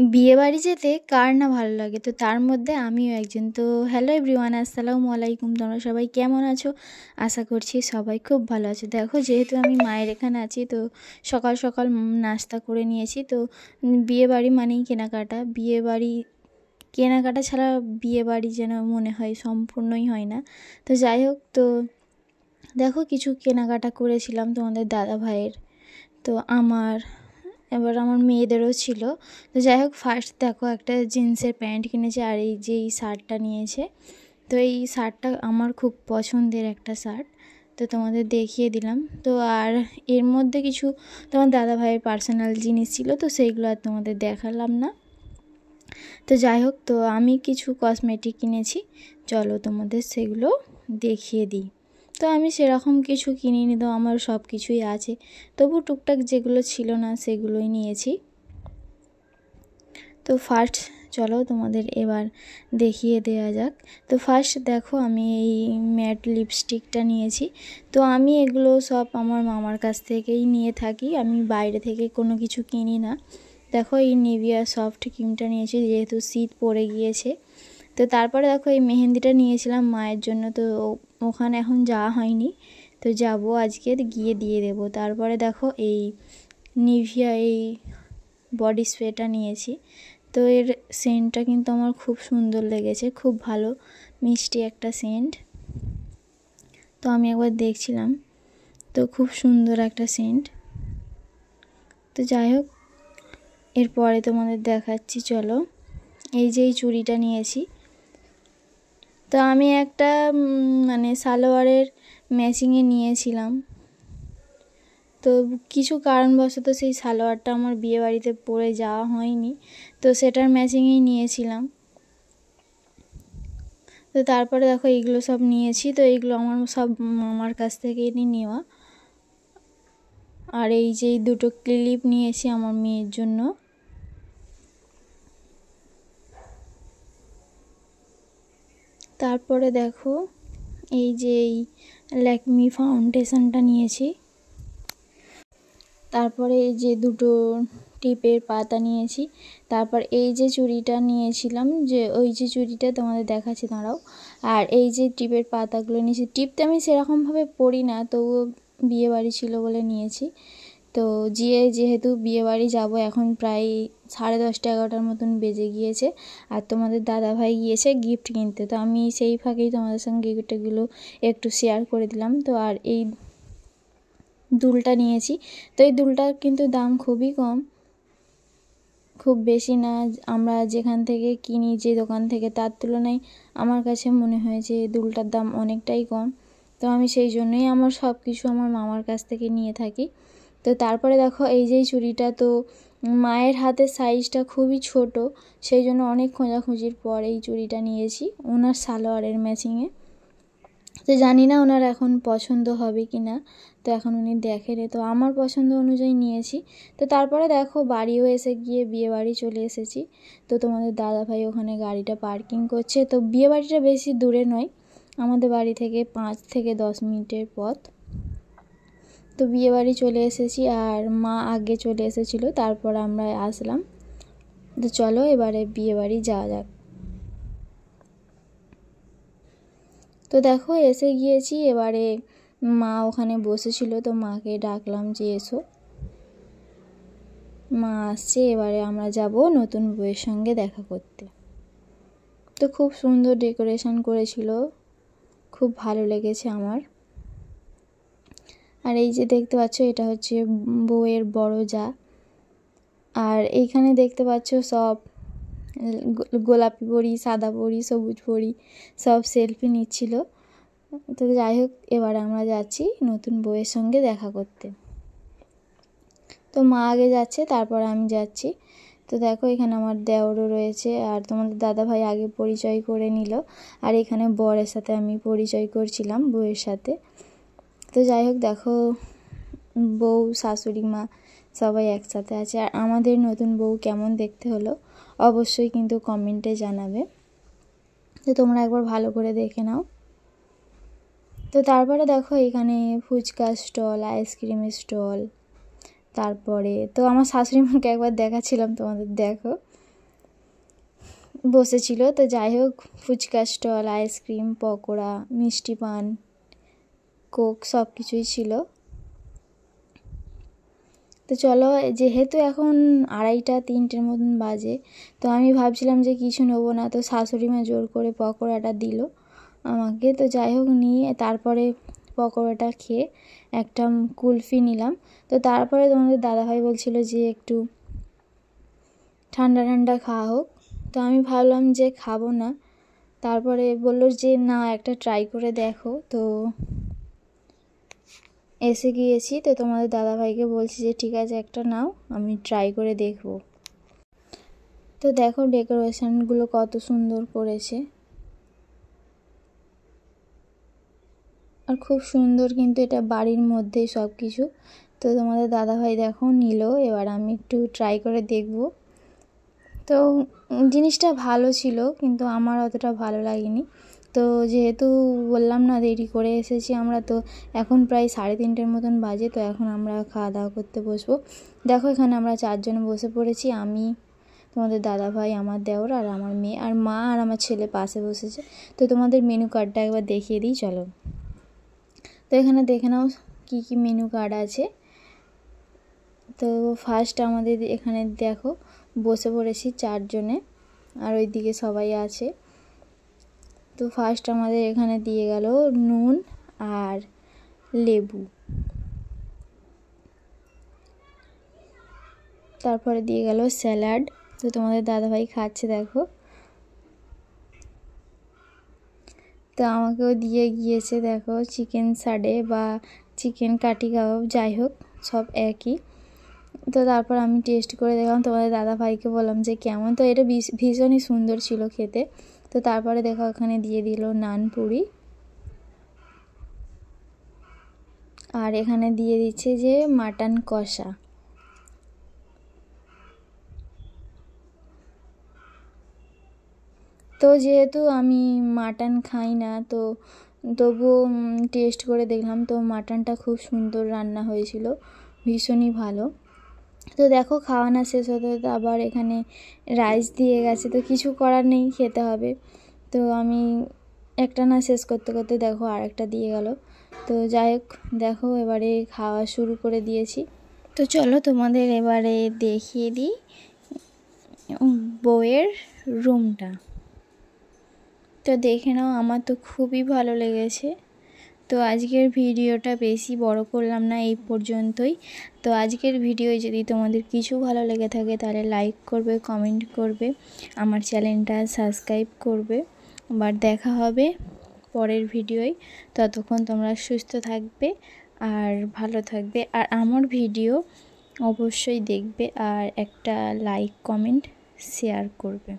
বিয়েবাড়ি যেতে কার না ভালো লাগে, তো তার মধ্যে আমিও একজন। তো হ্যালো এভরিওয়ান, আসসালামু আলাইকুম। তোমরা সবাই কেমন আছো? আশা করছি সবাই খুব ভালো আছো। দেখো, যেহেতু আমি মায়ের এখানে আছি, তো সকাল সকাল নাস্তা করে নিয়েছি। তো বিয়েবাড়ি মানেই কেনাকাটা, বিয়েবাড়ি কেনাকাটা ছাড়া বিয়েবাড়ি যেন মনে হয় সম্পূর্ণই হয় না। তো যাই হোক, তো দেখো কিছু কেনাকাটা করেছিলাম তোমাদের দাদা ভাইয়ের, তো আমার মেয়েদেরও ছিল। তো যাই হোক, ফার্স্ট দেখো একটা জিন্সের প্যান্ট কিনেছে, আর এই যে এই শার্টটা নিয়েছে। তো এই শার্টটা আমার খুব পছন্দের একটা শার্ট, তো তোমাদের দেখিয়ে দিলাম। তো আর এর মধ্যে কিছু তোমার দাদা ভাইয়ের পার্সোনাল জিনিস ছিল, তো সেইগুলো আর তোমাদের দেখালাম না। তো যাই হোক, তো আমি কিছু কসমেটিক কিনেছি, চলো তোমাদের সেগুলো দেখিয়ে দিই। তো আমি সেরকম কিছু কিনিনি, তো আমার সব কিছুই আছে, তবু টুকটাক যেগুলো ছিল না সেগুলোই নিয়েছি। তো ফার্স্ট চলো তোমাদের এবার দেখিয়ে দেওয়া যাক। তো ফার্স্ট দেখো, আমি এই ম্যাট লিপস্টিকটা নিয়েছি। তো আমি এগুলো সব আমার মামার কাছ থেকেই নিয়ে থাকি, আমি বাইরে থেকে কোনো কিছু কিনি না। দেখো, এই নিভিয়া সফট ক্রিমটা নিয়েছি, যেহেতু শীত পড়ে গিয়েছে। তো তারপরে দেখো, এই মেহেন্দিটা নিয়েছিলাম মায়ের জন্য, তো ওখানে এখন যাওয়া হয়নি, তো যাব আজকে, গিয়ে দিয়ে দেব। তারপরে দেখো, এই নিভিয়া এই বডি স্প্রেটা নিয়েছি। তো এর সেন্টটা কিন্তু আমার খুব সুন্দর লেগেছে, খুব ভালো মিষ্টি একটা সেন্ট। তো আমি একবার দেখছিলাম, তো খুব সুন্দর একটা সেন্ট। তো যাই হোক, এরপরে তোমাদের দেখাচ্ছি, চলো। এই যে এই চুড়িটা নিয়েছি, তো আমি একটা মানে সালোয়ারের ম্যাচিংয়ে নিয়েছিলাম, তো কিছু কারণবশত সেই সালোয়ারটা আমার বিয়েবাড়িতে পরে যাওয়া হয়নি, তো সেটার ম্যাচিংয়েই নিয়েছিলাম। তো তারপরে দেখো, এইগুলো সব নিয়েছি, তো এইগুলো আমার সব মামার কাছ থেকে নেওয়া। আর এই যে দুটো ক্লিপ নিয়েছি আমার মেয়ের জন্য। তারপরে দেখো, এই যে এই ল্যাকমি ফাউন্ডেশনটা নিয়েছি। তারপরে এই যে দুটো টিপের পাতা নিয়েছি। তারপর এই যে চুড়িটা নিয়েছিলাম, যে ওই যে চুড়িটা তোমাদের দেখাচ্ছি, দাঁড়াও। আর এই যে টিপের পাতাগুলো নিয়েছি, টিপতে আমি সেরকমভাবে পরি না, তবুও বিয়েবাড়ি ছিল বলে নিয়েছি। তো যেহেতু বিয়েবাড়ি যাব, এখন প্রায় 10:30 11টার মতন বেজে গিয়েছে, আর তোমাদের দাদাভাই গিয়েছে গিফট কিনতে। তো আমি সেই ফাঁকেই তোমাদের সঙ্গে গিফটগুলো একটু শেয়ার করে দিলাম। তো আর এই দুলটা নিয়েছি, তো এই দুলটার কিন্তু দাম খুবই কম, খুব বেশি না। আমরা যেখান থেকে কিনি, যে দোকান থেকে, তার তুলনায় আমার কাছে মনে হয়েছে এই দুলটার দাম অনেকটাই কম। তো আমি সেই জন্যই আমার সব কিছু আমার মামার কাছ থেকে নিয়ে থাকি। তো তারপরে দেখো, এই যে চুড়িটা, তো মায়ের হাতের সাইজটা খুবই ছোট, সেই জন্য অনেক খোঁজাখুঁজির পর এই চুড়িটা নিয়েছি ওনার সালোয়ারের ম্যাচিংয়ে। তো জানি না ওনার এখন পছন্দ হবে কি না, তো এখন উনি দেখেনি, তো আমার পছন্দ অনুযায়ী নিয়েছি। তো তারপরে দেখো, বাড়িও এসে গিয়ে বিয়েবাড়ি চলে এসেছি। তো তোমাদের দাদাভাই ওখানে গাড়িটা পার্কিং করছে। তো বিয়েবাড়িটা বেশি দূরে নয়, আমাদের বাড়ি থেকে 5 থেকে 10 মিনিটের পথ। তো বিয়েবাড়ি চলে এসেছি, আর মা আগে চলে এসেছিলো, তারপর আমরা আসলাম। তো চলো এবারে বিয়েবাড়ি যাওয়া যাক। তো দেখো, এসে গিয়েছি, এবারে মা ওখানে বসেছিল, তো মাকে ডাকলাম যে এসো। মা আসছে, এবারে আমরা যাব নতুন বউয়ের সঙ্গে দেখা করতে। তো খুব সুন্দর ডেকোরেশন করেছিল, খুব ভালো লেগেছে আমার। আর এই যে দেখতে পাচ্ছ, এটা হচ্ছে বউয়ের বড় যা। আর এইখানে দেখতে পাচ্ছ সব গোলাপি পরি, সাদা পরি, সবুজ পরি সব সেলফি নিচ্ছিল। তো যাই হোক, এবার আমরা যাচ্ছি নতুন বউয়ের সঙ্গে দেখা করতে। তো মা আগে যাচ্ছে, তারপর আমি যাচ্ছি। তো দেখো, এখানে আমার দেওরও রয়েছে, আর তোমাদের দাদাভাই আগে পরিচয় করে নিল, আর এখানে বরের সাথে আমি পরিচয় করছিলাম বউয়ের সাথে। তো যাই হোক, দেখো বউ, শাশুড়ি মা সবাই একসাথে আছে। আর আমাদের নতুন বউ কেমন দেখতে হলো অবশ্যই কিন্তু কমেন্টে জানাবে, তো তোমরা একবার ভালো করে দেখে নাও। তো তারপরে দেখো, এখানে ফুচকা স্টল, আইসক্রিমের স্টল। তারপরে তো আমার শাশুড়ি মাকে একবার দেখাচ্ছিলাম তোমাদের, দেখো বসেছিল। তো যাই হোক, ফুচকা স্টল, আইসক্রিম, পকোড়া, মিষ্টি পান, কোক সব কিছুই ছিল। তো চলো, যেহেতু এখন 2:30-3টের মতন বাজে, তো আমি ভাবছিলাম যে কিছু নেবো না, তো শাশুড়ি মা জোর করে পকোড়াটা দিল আমাকে। তো যাই হোক, নিয়ে তারপরে পকোড়াটা খেয়ে একটা কুলফি নিলাম। তো তারপরে তোমাদের দাদাভাই বলছিল যে একটু ঠান্ডা ঠান্ডা খাওয়া হোক। তো আমি ভাবলাম যে খাবো না। তারপরে বললো যে না, একটা ট্রাই করে দেখো। তো এসে গিয়েছি, তো তোমাদের দাদাভাইকে বলছি যে ঠিক আছে, একটা নাও, আমি ট্রাই করে দেখব। তো দেখো ডেকোরেশনগুলো কত সুন্দর করেছে, আর খুব সুন্দর, কিন্তু এটা বাড়ির মধ্যেই সব কিছু। তো তোমাদের দাদাভাই দেখো নিল, এবার আমি একটু ট্রাই করে দেখব। তো জিনিসটা ভালো ছিল, কিন্তু আমার অতটা ভালো লাগেনি। তো যেহেতু বললাম না দেরি করে এসেছি আমরা, তো এখন প্রায় 3:30টের মতন বাজে। তো এখন আমরা খাওয়া দাওয়া করতে বসবো। দেখো এখানে আমরা 4জন বসে পড়েছি, আমি, তোমাদের দাদাভাই, আমার দেওর আর আমার মেয়ে, আর মা আর আমার ছেলে পাশে বসেছে। তো তোমাদের মেনু কার্ডটা একবার দেখিয়ে দিই চলো। তো এখানে দেখে নাও কী কী মেনু কার্ড আছে। তো ফার্স্ট আমাদের এখানে দেখো বসে পড়েছি 4জনে, আর ওই দিকে সবাই আছে। তো ফার্স্ট আমাদের এখানে দিয়ে গেল নুন আর লেবু, তারপরে দিয়ে গেল স্যালাড। তো তোমাদের দাদাভাই খাচ্ছে দেখো। তো আমাকেও দিয়ে গিয়েছে দেখো চিকেন সাডে বা চিকেন কাটি কাবাব, যাই হোক সব একই। তো তারপর আমি টেস্ট করে দেখলাম, তোমাদের দাদাভাইকে বললাম যে কেমন। তো এটা ভীষণই সুন্দর ছিল খেতে। তো তারপরে দেখো ওখানে দিয়ে দিল নান পুরি, আর এখানে দিয়ে দিচ্ছে যে মাটন কষা। তো যেহেতু আমি মাটন খাই না, তো তবুও টেস্ট করে দেখলাম। তো মাটনটা খুব সুন্দর রান্না হয়েছিল, ভীষণই ভালো। তো দেখো খাওয়ানো শেষ হতে হতে আবার এখানে রাইস দিয়ে গেছে, তো কিছু করার নেই, খেতে হবে। তো আমি একটা না শেষ করতে করতে দেখো আরেকটা দিয়ে গেল। তো যাই হোক, দেখো এবারে খাওয়া শুরু করে দিয়েছি। তো চলো তোমাদের এবারে দেখিয়ে দিই বউয়ের রুমটা। তো দেখে নাও, আমার তো খুবই ভালো লেগেছে। তো আজকের ভিডিওটা বেশি বড় করলাম না, এই পর্যন্তই। তো আজকের ভিডিও যদি তোমাদের কিছু ভালো লেগে থাকে তাহলে লাইক করবে, কমেন্ট করবে, আমার চ্যানেলটা সাবস্ক্রাইব করবে। আবার দেখা হবে পরের ভিডিওয়। ততক্ষণ তোমরা সুস্থ থাকবে আর ভালো থাকবে, আর আমার ভিডিও অবশ্যই দেখবে, আর একটা লাইক, কমেন্ট, শেয়ার করবে।